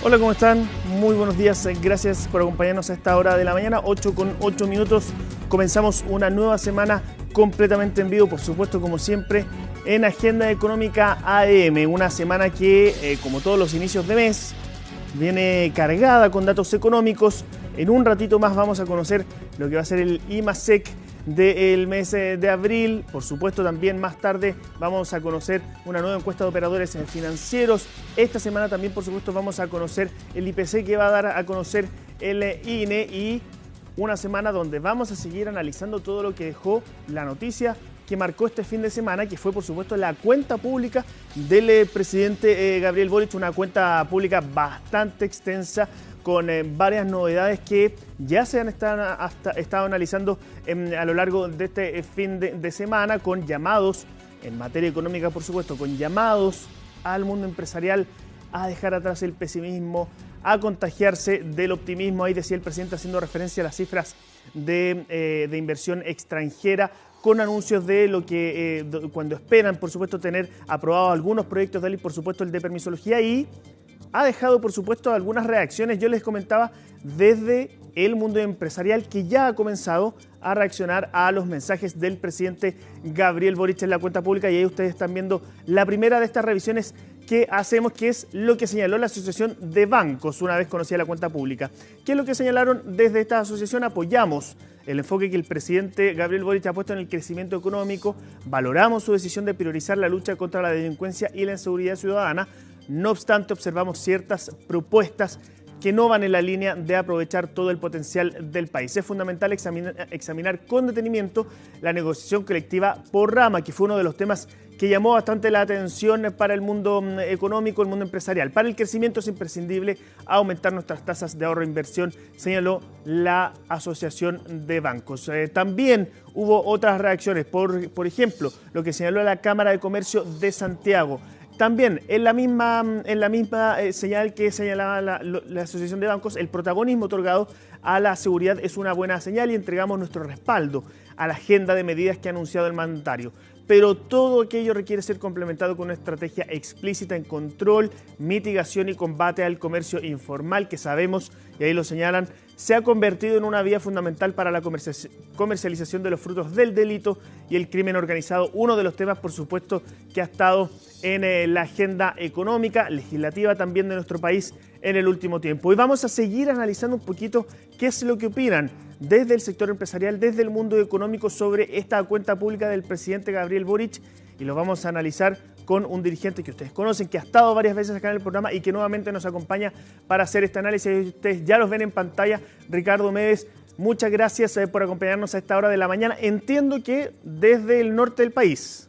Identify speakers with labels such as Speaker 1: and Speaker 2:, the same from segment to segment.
Speaker 1: Hola, ¿cómo están? Muy buenos días. Gracias por acompañarnos a esta hora de la mañana, 8:08. Comenzamos una nueva semana completamente en vivo, por supuesto, como siempre, en Agenda Económica AM. Una semana que, como todos los inicios de mes, viene cargada con datos económicos. En un ratito más vamos a conocer lo que va a ser el IMASEC del mes de abril. Por supuesto, también más tarde vamos a conocer una nueva encuesta de operadores financieros. Esta semana también, por supuesto, vamos a conocer el IPC que va a dar a conocer el INE, y una semana donde vamos a seguir analizando todo lo que dejó la noticia que marcó este fin de semana, que fue, por supuesto, la cuenta pública del presidente Gabriel Boric, una cuenta pública bastante extensa, con varias novedades que ya se han estado analizando a lo largo de este fin de semana, con llamados en materia económica, por supuesto, con llamados al mundo empresarial a dejar atrás el pesimismo, a contagiarse del optimismo. Ahí decía el presidente, haciendo referencia a las cifras de inversión extranjera, con anuncios de lo que cuando esperan, por supuesto, tener aprobados algunos proyectos de ley, por supuesto el de permisología, y ha dejado, por supuesto, algunas reacciones. Yo les comentaba desde el mundo empresarial, que ya ha comenzado a reaccionar a los mensajes del presidente Gabriel Boric en la cuenta pública, y ahí ustedes están viendo la primera de estas revisiones que hacemos, que es lo que señaló la Asociación de Bancos una vez conocida la cuenta pública. ¿Qué es lo que señalaron desde esta asociación? Apoyamos el enfoque que el presidente Gabriel Boric ha puesto en el crecimiento económico, valoramos su decisión de priorizar la lucha contra la delincuencia y la inseguridad ciudadana. No obstante, observamos ciertas propuestas que no van en la línea de aprovechar todo el potencial del país. Es fundamental examinar con detenimiento la negociación colectiva por rama, que fue uno de los temas que llamó bastante la atención para el mundo económico, el mundo empresarial. Para el crecimiento es imprescindible aumentar nuestras tasas de ahorro e inversión, señaló la Asociación de Bancos. También hubo otras reacciones, por ejemplo, lo que señaló la Cámara de Comercio de Santiago. También en la misma señal que señalaba la Asociación de Bancos, el protagonismo otorgado a la seguridad es una buena señal, y entregamos nuestro respaldo a la agenda de medidas que ha anunciado el mandatario. Pero todo aquello requiere ser complementado con una estrategia explícita en control, mitigación y combate al comercio informal, que sabemos, y ahí lo señalan, se ha convertido en una vía fundamental para la comercialización de los frutos del delito y el crimen organizado. Uno de los temas, por supuesto, que ha estado en la agenda económica, legislativa también de nuestro país en el último tiempo. Y vamos a seguir analizando un poquito qué es lo que opinan desde el sector empresarial, desde el mundo económico, sobre esta cuenta pública del presidente Gabriel Boric, y lo vamos a analizar con un dirigente que ustedes conocen, que ha estado varias veces acá en el programa y que nuevamente nos acompaña para hacer este análisis. Ustedes ya los ven en pantalla. Ricardo Medes, muchas gracias por acompañarnos a esta hora de la mañana. Entiendo que desde el norte del país.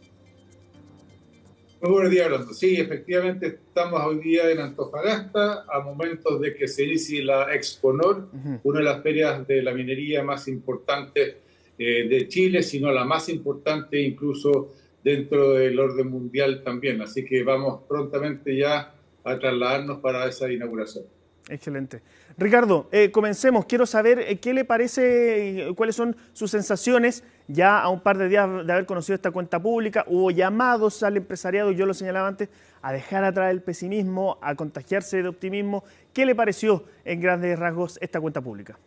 Speaker 2: Muy buenos días, Orlando. Sí, efectivamente estamos hoy día en Antofagasta, a momentos de que se inicie la Exponor, una de las ferias de la minería más importantes de Chile, sino la más importante incluso dentro del orden mundial también. Así que vamos prontamente ya a trasladarnos para esa inauguración.
Speaker 1: Excelente. Ricardo, comencemos. Quiero saber qué le parece, cuáles son sus sensaciones ya a un par de días de haber conocido esta cuenta pública. Hubo llamados al empresariado, yo lo señalaba antes, a dejar atrás el pesimismo, a contagiarse de optimismo. ¿Qué le pareció en grandes rasgos esta cuenta pública?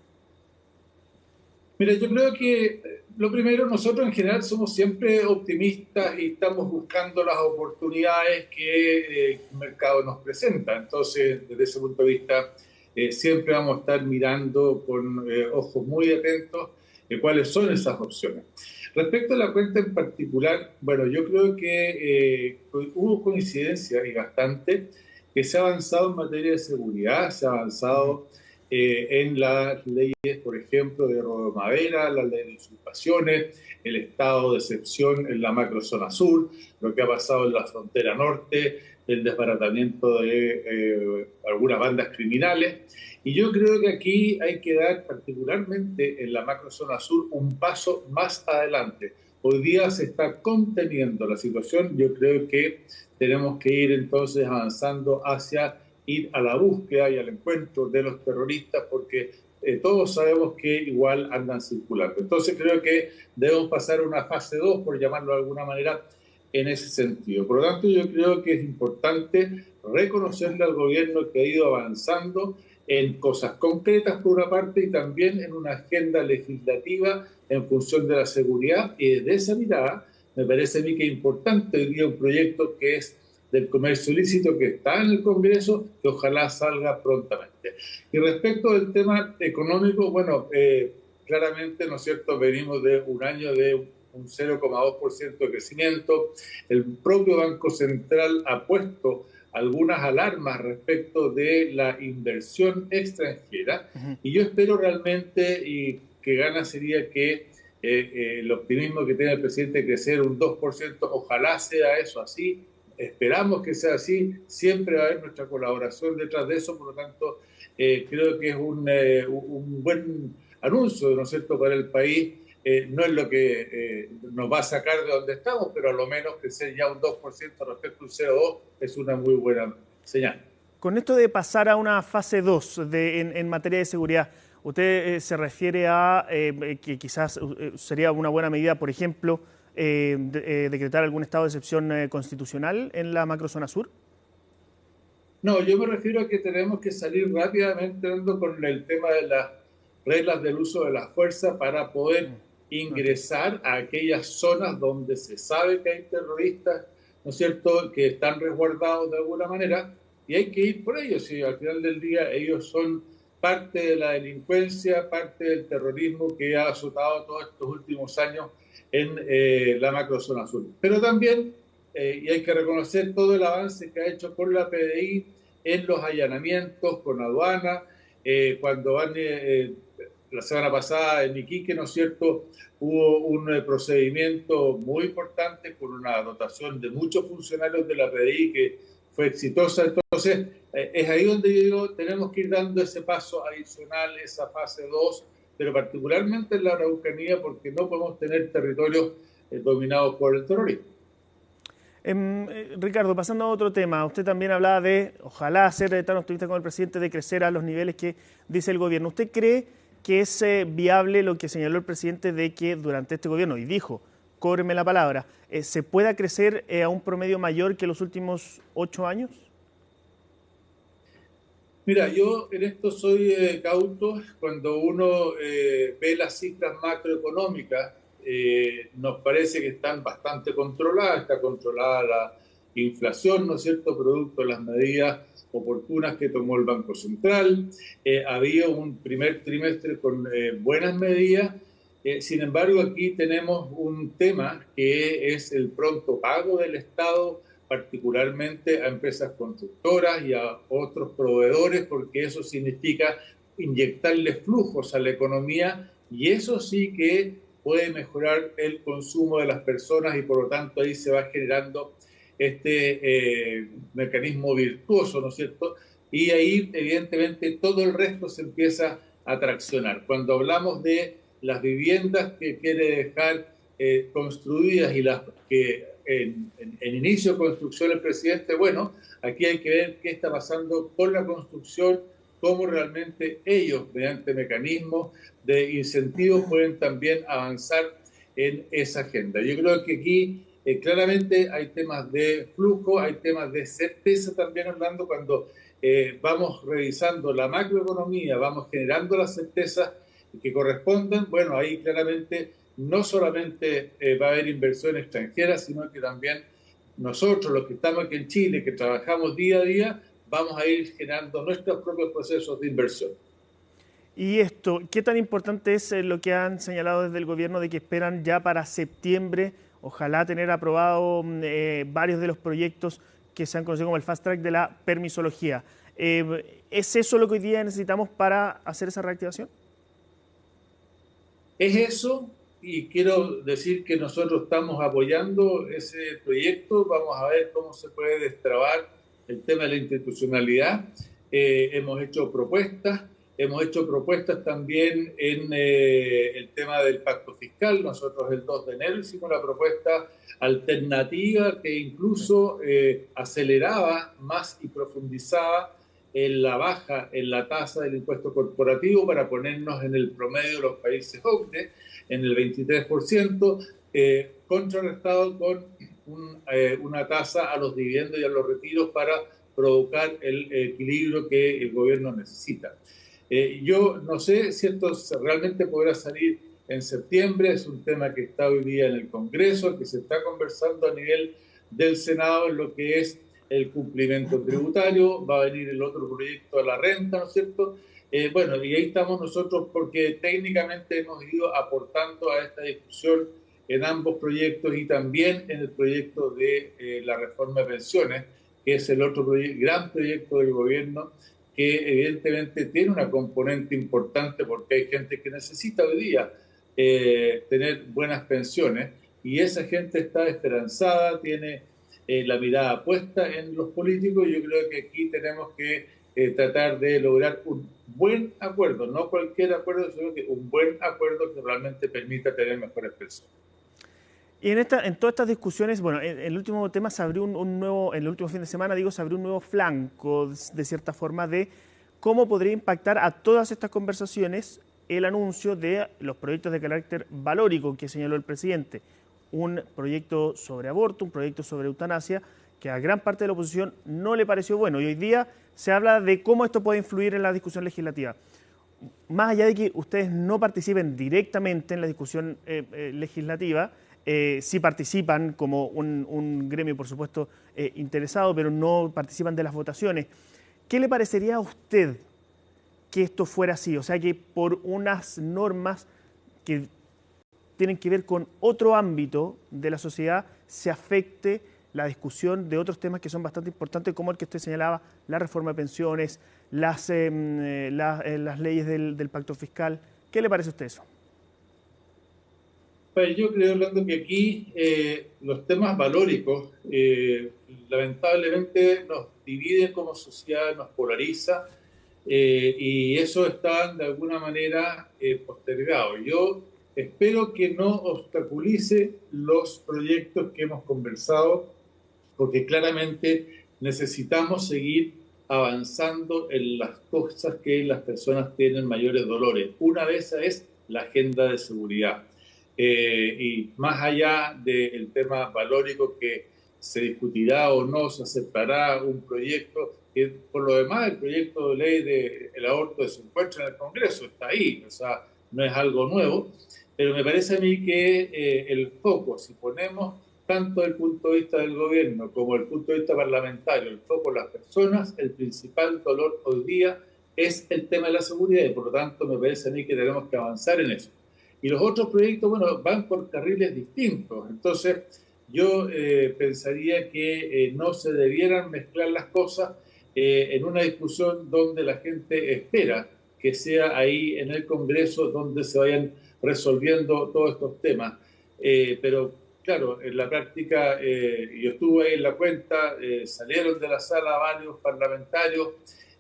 Speaker 2: Mira, yo creo que lo primero, nosotros en general somos siempre optimistas y estamos buscando las oportunidades que el mercado nos presenta. Entonces, desde ese punto de vista, siempre vamos a estar mirando con ojos muy atentos cuáles son esas opciones. Respecto a la cuenta en particular, bueno, yo creo que hubo coincidencia y bastante, que se ha avanzado en materia de seguridad, se ha avanzado en las leyes, por ejemplo, de robo de madera, la ley de usurpaciones, el estado de excepción en la macrozona sur, lo que ha pasado en la frontera norte, el desbaratamiento de algunas bandas criminales. Y yo creo que aquí hay que dar, particularmente en la macrozona sur, un paso más adelante. Hoy día se está conteniendo la situación, yo creo que tenemos que ir entonces avanzando hacia ir a la búsqueda y al encuentro de los terroristas, porque todos sabemos que igual andan circulando. Entonces creo que debemos pasar a una fase 2, por llamarlo de alguna manera, en ese sentido. Por lo tanto, yo creo que es importante reconocerle al gobierno que ha ido avanzando en cosas concretas por una parte y también en una agenda legislativa en función de la seguridad, y desde esa mirada me parece a mí que es importante hoy día un proyecto que es del comercio ilícito que está en el Congreso, que ojalá salga prontamente. Y respecto del tema económico, bueno, claramente, ¿no es cierto?, venimos de un año de un 0,2% de crecimiento. El propio Banco Central ha puesto algunas alarmas respecto de la inversión extranjera, y yo espero realmente y que gana sería que el optimismo que tiene el presidente de crecer un 2%, ojalá sea eso así, esperamos que sea así, siempre va a haber nuestra colaboración detrás de eso, por lo tanto creo que es un buen anuncio, ¿no es cierto?, para el país. No es lo que nos va a sacar de donde estamos, pero a lo menos crecer ya un 2% respecto a un 0,2% es una muy buena señal.
Speaker 1: Con esto de pasar a una fase 2 en materia de seguridad, ¿usted se refiere a que quizás sería una buena medida, por ejemplo, decretar algún estado de excepción constitucional en la macrozona sur?
Speaker 2: No, yo me refiero a que tenemos que salir rápidamente con el tema de las reglas del uso de la fuerza para poder ingresar a aquellas zonas donde se sabe que hay terroristas, ¿no es cierto?, que están resguardados de alguna manera, y hay que ir por ellos. Y al final del día ellos son parte de la delincuencia, parte del terrorismo que ha azotado todos estos últimos años en la macrozona sur. Pero también, y hay que reconocer todo el avance que ha hecho por la PDI en los allanamientos con aduana, cuando van... la semana pasada en Iquique, ¿no es cierto?, hubo un procedimiento muy importante con una dotación de muchos funcionarios de la PDI que fue exitosa. Entonces, es ahí donde yo digo, tenemos que ir dando ese paso adicional, esa fase 2, pero particularmente en la Araucanía, porque no podemos tener territorios dominados por el terrorismo.
Speaker 1: Ricardo, pasando a otro tema, usted también hablaba de, ojalá ser tan optimista como el presidente, de crecer a los niveles que dice el gobierno. ¿Usted cree que es viable lo que señaló el presidente de que durante este gobierno, y dijo, cóbreme la palabra, se pueda crecer a un promedio mayor que los últimos 8 años?
Speaker 2: Mira, yo en esto soy cauto. Cuando uno ve las cifras macroeconómicas, nos parece que están bastante controladas. Está controlada la inflación, ¿no es cierto?, producto de las medidas oportunas que tomó el Banco Central. Había un primer trimestre con buenas medidas. Sin embargo, aquí tenemos un tema que es el pronto pago del Estado, particularmente a empresas constructoras y a otros proveedores, porque eso significa inyectarle flujos a la economía, y eso sí que puede mejorar el consumo de las personas, y por lo tanto ahí se va generando este mecanismo virtuoso, ¿no es cierto? Y ahí, evidentemente, todo el resto se empieza a traccionar. Cuando hablamos de las viviendas que quiere dejar construidas y las que en inicio de construcción el presidente, bueno, aquí hay que ver qué está pasando con la construcción, cómo realmente ellos, mediante mecanismos de incentivos, pueden también avanzar en esa agenda. Yo creo que aquí claramente hay temas de flujo, hay temas de certeza también, hablando cuando vamos revisando la macroeconomía, vamos generando las certezas que correspondan. Bueno, ahí claramente no solamente va a haber inversión extranjera, sino que también nosotros, los que estamos aquí en Chile, que trabajamos día a día, vamos a ir generando nuestros propios procesos de inversión.
Speaker 1: Y esto, ¿qué tan importante es lo que han señalado desde el gobierno de que esperan ya para septiembre, ojalá tener aprobado varios de los proyectos que se han conocido como el Fast Track de la permisología? ¿Es eso lo que hoy día necesitamos para hacer esa reactivación?
Speaker 2: Es eso, y quiero decir que nosotros estamos apoyando ese proyecto. Vamos a ver cómo se puede destrabar el tema de la institucionalidad. Hemos hecho propuestas también en el tema del pacto fiscal. Nosotros el 2 de enero hicimos la propuesta alternativa que incluso aceleraba más y profundizaba en la baja en la tasa del impuesto corporativo para ponernos en el promedio de los países OCDE, en el 23%, contrarrestado con una tasa a los dividendos y a los retiros para provocar el equilibrio que el gobierno necesita. Yo no sé si esto realmente podrá salir en septiembre, es un tema que está hoy día en el Congreso, que se está conversando a nivel del Senado en lo que es el cumplimiento tributario, va a venir el otro proyecto de la renta, ¿no es cierto? Bueno, y ahí estamos nosotros porque técnicamente hemos ido aportando a esta discusión en ambos proyectos y también en el proyecto de la reforma de pensiones, que es el otro gran proyecto del gobierno, que evidentemente tiene una componente importante porque hay gente que necesita hoy día tener buenas pensiones y esa gente está esperanzada, tiene la mirada puesta en los políticos. Yo creo que aquí tenemos que tratar de lograr un buen acuerdo, no cualquier acuerdo, sino que un buen acuerdo que realmente permita tener mejores pensiones.
Speaker 1: Y en todas estas discusiones, bueno, en el último tema se abrió un nuevo, en el último fin de semana, digo, se abrió un nuevo flanco, de cierta forma, de cómo podría impactar a todas estas conversaciones el anuncio de los proyectos de carácter valórico que señaló el presidente. Un proyecto sobre aborto, un proyecto sobre eutanasia, que a gran parte de la oposición no le pareció bueno. Y hoy día se habla de cómo esto puede influir en la discusión legislativa. Más allá de que ustedes no participen directamente en la discusión legislativa, sí participan como un gremio, por supuesto, interesado, pero no participan de las votaciones. ¿Qué le parecería a usted que esto fuera así? O sea, que por unas normas que tienen que ver con otro ámbito de la sociedad se afecte la discusión de otros temas que son bastante importantes, como el que usted señalaba, la reforma de pensiones, las leyes del pacto fiscal. ¿Qué le parece a usted eso?
Speaker 2: Pues yo creo, Orlando, que aquí los temas valóricos lamentablemente nos dividen como sociedad, nos polariza y eso está de alguna manera postergado. Yo espero que no obstaculice los proyectos que hemos conversado, porque claramente necesitamos seguir avanzando en las cosas que las personas tienen mayores dolores. Una de esas es la agenda de seguridad. Y más allá del tema valórico que se discutirá o no, se aceptará un proyecto, que por lo demás el proyecto de ley del aborto se encuentra en el Congreso, está ahí, o sea, no es algo nuevo, pero me parece a mí que el foco, si ponemos tanto el punto de vista del gobierno como el punto de vista parlamentario, el foco en las personas, el principal dolor hoy día es el tema de la seguridad y por lo tanto me parece a mí que tenemos que avanzar en eso. Y los otros proyectos, bueno, van por carriles distintos. Entonces, yo pensaría que no se debieran mezclar las cosas en una discusión donde la gente espera que sea ahí en el Congreso donde se vayan resolviendo todos estos temas. Pero, claro, en la práctica, yo estuve ahí en la cuenta, salieron de la sala varios parlamentarios.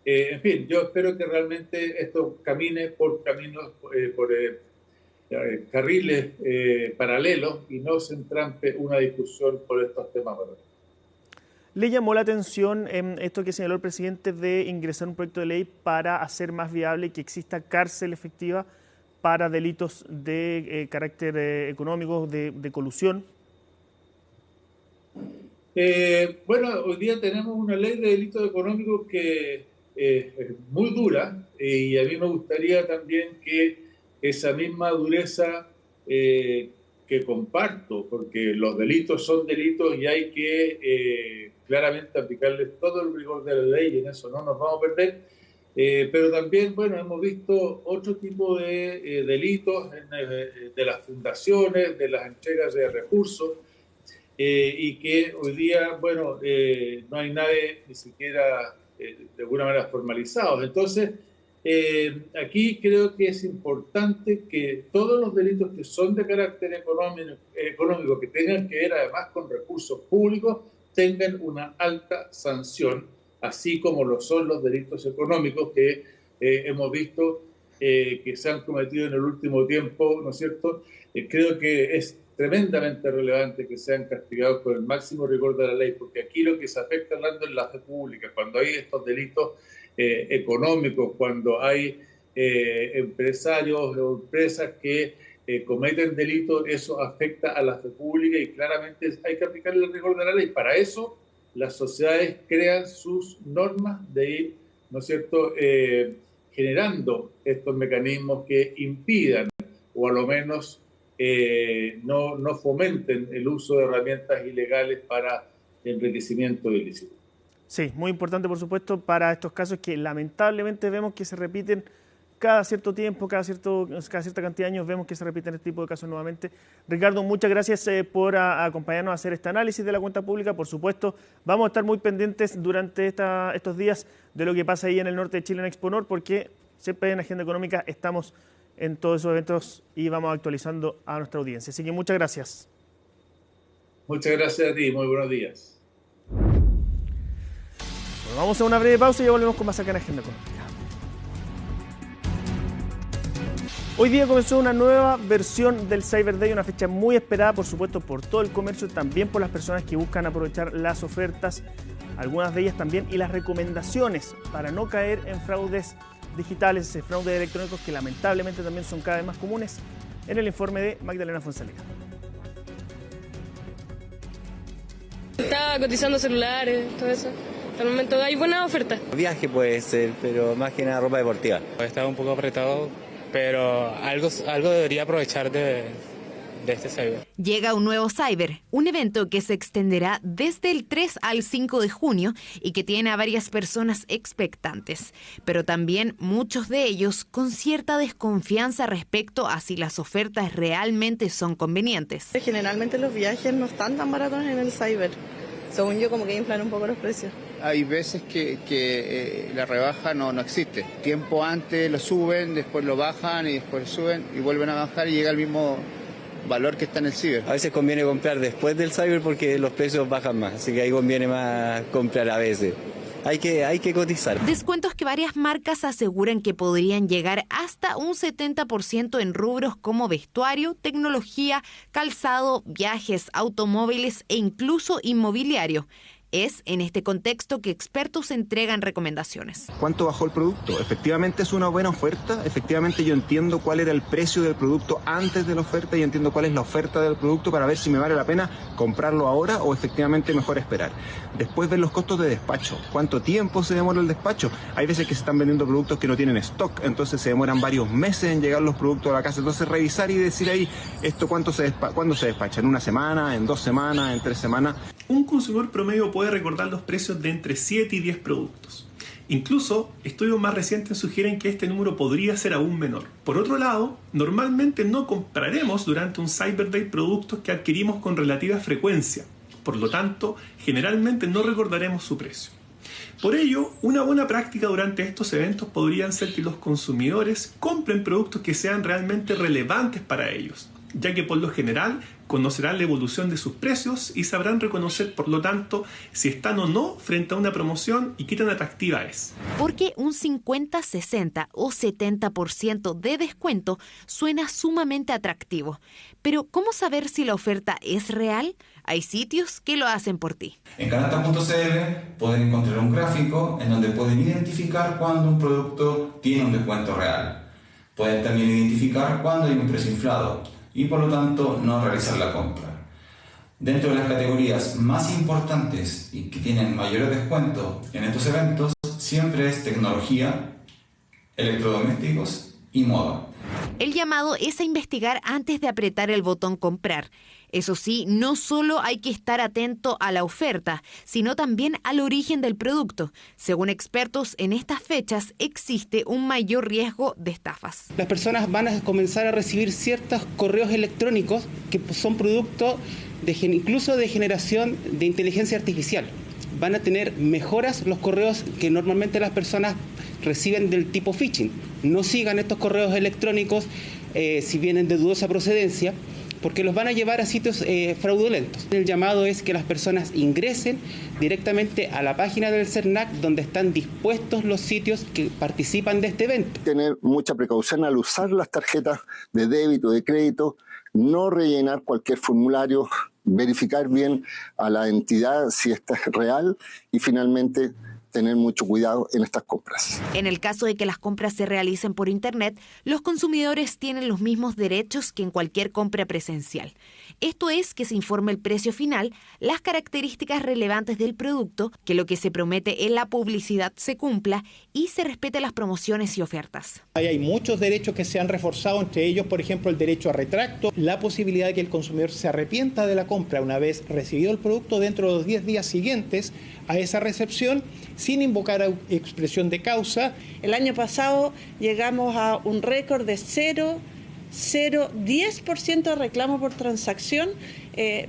Speaker 2: En fin, yo espero que realmente esto camine por caminos, carriles paralelos y no se entrampe una discusión por estos temas.
Speaker 1: ¿Le llamó la atención esto que señaló el presidente de ingresar un proyecto de ley para hacer más viable que exista cárcel efectiva para delitos de carácter económico, de colusión?
Speaker 2: Bueno, hoy día tenemos una ley de delitos económicos que es muy dura y a mí me gustaría también que esa misma dureza que comparto, porque los delitos son delitos y hay que claramente aplicarles todo el rigor de la ley y en eso no nos vamos a perder. Pero también, bueno, hemos visto otro tipo de delitos de las fundaciones, de las entregas de recursos, y que hoy día, bueno, no hay nadie ni siquiera de alguna manera formalizados. Entonces, aquí creo que es importante que todos los delitos que son de carácter económico, que tengan que ver además con recursos públicos, tengan una alta sanción, así como lo son los delitos económicos que hemos visto que se han cometido en el último tiempo, ¿no es cierto? Creo que es tremendamente relevante que sean castigados con el máximo rigor de la ley, porque aquí lo que se afecta hablando es la fe pública, cuando hay estos delitos económicos, cuando hay empresarios o empresas que cometen delitos, eso afecta a la fe pública y claramente hay que aplicarle el rigor de la ley. Para eso las sociedades crean sus normas de ir, ¿no es cierto?, generando estos mecanismos que impidan o a lo menos no fomenten el uso de herramientas ilegales para enriquecimiento ilícito.
Speaker 1: Sí, muy importante, por supuesto, para estos casos que lamentablemente vemos que se repiten cada cierto tiempo, cada cierta cantidad de años, vemos que se repiten este tipo de casos nuevamente. Ricardo, muchas gracias por acompañarnos a hacer este análisis de la cuenta pública. Por supuesto, vamos a estar muy pendientes durante estos días de lo que pasa ahí en el norte de Chile, en Expo Nord, porque siempre en Agenda Económica estamos en todos esos eventos y vamos actualizando a nuestra audiencia. Así que muchas gracias.
Speaker 2: Muchas gracias a ti, muy buenos días.
Speaker 1: Bueno, vamos a una breve pausa y ya volvemos con más acá en Agenda Económica. Hoy día comenzó una nueva versión del Cyber Day, una fecha muy esperada, por supuesto, por todo el comercio, también por las personas que buscan aprovechar las ofertas, algunas de ellas también, y las recomendaciones para no caer en fraudes digitales, fraudes electrónicos que lamentablemente también son cada vez más comunes, en el informe de Magdalena Fonsalera.
Speaker 3: Estaba cotizando celulares, todo eso. Hasta el momento hay buena oferta.
Speaker 4: Viaje puede ser, pero más que nada ropa deportiva.
Speaker 5: Estaba un poco apretado, pero algo debería aprovechar de este Cyber.
Speaker 6: Llega un nuevo Cyber, un evento que se extenderá desde el 3 al 5 de junio y que tiene a varias personas expectantes, pero también muchos de ellos con cierta desconfianza respecto a si las ofertas realmente son convenientes.
Speaker 7: Generalmente los viajes no están tan baratos en el Cyber. Según yo, como que inflan un poco los precios.
Speaker 8: Hay veces que la rebaja no existe. Tiempo antes lo suben, después lo bajan y después suben y vuelven a bajar y llega al mismo valor que está en el ciber.
Speaker 4: A veces conviene comprar después del cyber porque los precios bajan más, así que ahí conviene más comprar a veces. Hay que cotizar.
Speaker 6: Descuentos que varias marcas aseguran que podrían llegar hasta un 70% en rubros como vestuario, tecnología, calzado, viajes, automóviles e incluso inmobiliario. Es en este contexto que expertos entregan recomendaciones.
Speaker 9: ¿Cuánto bajó el producto? ¿Efectivamente es una buena oferta? ¿Efectivamente yo entiendo cuál era el precio del producto antes de la oferta y entiendo cuál es la oferta del producto para ver si me vale la pena comprarlo ahora o efectivamente mejor esperar? Después ver los costos de despacho. ¿Cuánto tiempo se demora el despacho? Hay veces que se están vendiendo productos que no tienen stock, entonces se demoran varios meses en llegar los productos a la casa. Entonces revisar y decir ahí, esto cuándo se despacha, ¿en una semana, en 2 semanas, en 3 semanas?
Speaker 10: Un consumidor promedio puede recordar los precios de entre 7 y 10 productos. Incluso, estudios más recientes sugieren que este número podría ser aún menor. Por otro lado, normalmente no compraremos durante un Cyber Day productos que adquirimos con relativa frecuencia. Por lo tanto, generalmente no recordaremos su precio. Por ello, una buena práctica durante estos eventos podrían ser que los consumidores compren productos que sean realmente relevantes para ellos, ya que por lo general conocerán la evolución de sus precios y sabrán reconocer, por lo tanto, si están o no frente a una promoción y qué tan atractiva es.
Speaker 6: Porque un 50, 60 o 70% de descuento suena sumamente atractivo. Pero, ¿cómo saber si la oferta es real? Hay sitios que lo hacen por ti.
Speaker 11: En Canasta.cl pueden encontrar un gráfico en donde pueden identificar cuando un producto tiene un descuento real. Pueden también identificar cuando hay un precio inflado y por lo tanto no realizar la compra. Dentro de las categorías más importantes y que tienen mayores descuentos en estos eventos siempre es tecnología, electrodomésticos y moda.
Speaker 6: El llamado es a investigar antes de apretar el botón comprar. Eso sí, no solo hay que estar atento a la oferta, sino también al origen del producto. Según expertos, en estas fechas existe un mayor riesgo de estafas.
Speaker 12: Las personas van a comenzar a recibir ciertos correos electrónicos que son producto incluso de generación de inteligencia artificial. Van a tener mejoras los correos que normalmente las personas reciben del tipo phishing. No sigan estos correos electrónicos si vienen de dudosa procedencia, porque los van a llevar a sitios fraudulentos. El llamado es que las personas ingresen directamente a la página del CERNAC, donde están dispuestos los sitios que participan de este evento.
Speaker 13: Tener mucha precaución al usar las tarjetas de débito, de crédito, no rellenar cualquier formulario, verificar bien a la entidad si esta es real y finalmente tener mucho cuidado en estas compras.
Speaker 6: En el caso de que las compras se realicen por Internet, los consumidores tienen los mismos derechos que en cualquier compra presencial. Esto es que se informe el precio final, las características relevantes del producto, que lo que se promete en la publicidad se cumpla y se respete las promociones y ofertas.
Speaker 14: Hay muchos derechos que se han reforzado, entre ellos, por ejemplo, el derecho a retracto, la posibilidad de que el consumidor se arrepienta de la compra una vez recibido el producto dentro de los 10 días siguientes a esa recepción, sin invocar expresión de causa.
Speaker 7: El año pasado llegamos a un récord de 0,10% de reclamo por transacción,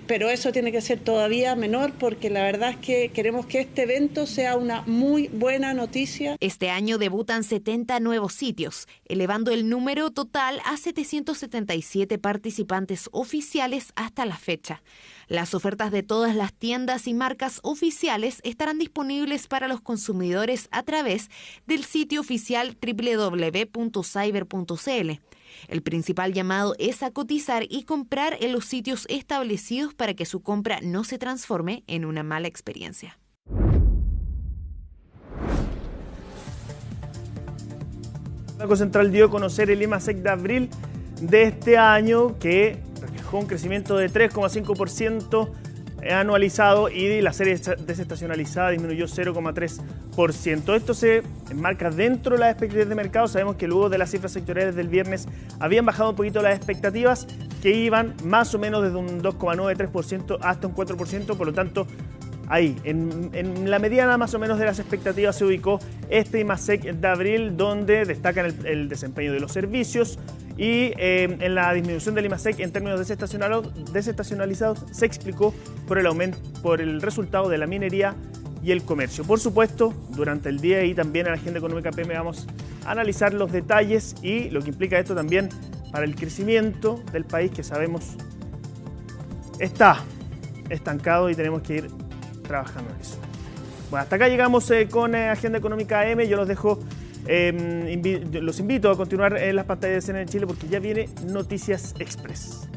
Speaker 7: pero eso tiene que ser todavía menor porque la verdad es que queremos que este evento sea una muy buena noticia.
Speaker 6: Este año debutan 70 nuevos sitios, elevando el número total a 777 participantes oficiales hasta la fecha. Las ofertas de todas las tiendas y marcas oficiales estarán disponibles para los consumidores a través del sitio oficial www.cyber.cl. El principal llamado es a cotizar y comprar en los sitios establecidos para que su compra no se transforme en una mala experiencia.
Speaker 1: El Banco Central dio a conocer el IMASEC de abril de este año, que reflejó un crecimiento de 3,5% anualizado y la serie desestacionalizada disminuyó 0,3%. Esto se enmarca dentro de las expectativas de mercado. Sabemos que luego de las cifras sectoriales del viernes habían bajado un poquito las expectativas, que iban más o menos desde un 2,93% hasta un 4%, por lo tanto ahí, en la mediana más o menos de las expectativas se ubicó este IMASEC de abril, donde destacan el desempeño de los servicios y en la disminución del IMASEC en términos desestacionalizados se explicó por el resultado de la minería y el comercio. Por supuesto, durante el día y también en la Agenda Económica PM vamos a analizar los detalles y lo que implica esto también para el crecimiento del país, que sabemos está estancado y tenemos que ir trabajando en eso. Bueno, hasta acá llegamos con Agenda Económica AM. Yo los dejo, los invito a continuar en las pantallas de CNN Chile porque ya viene Noticias Express.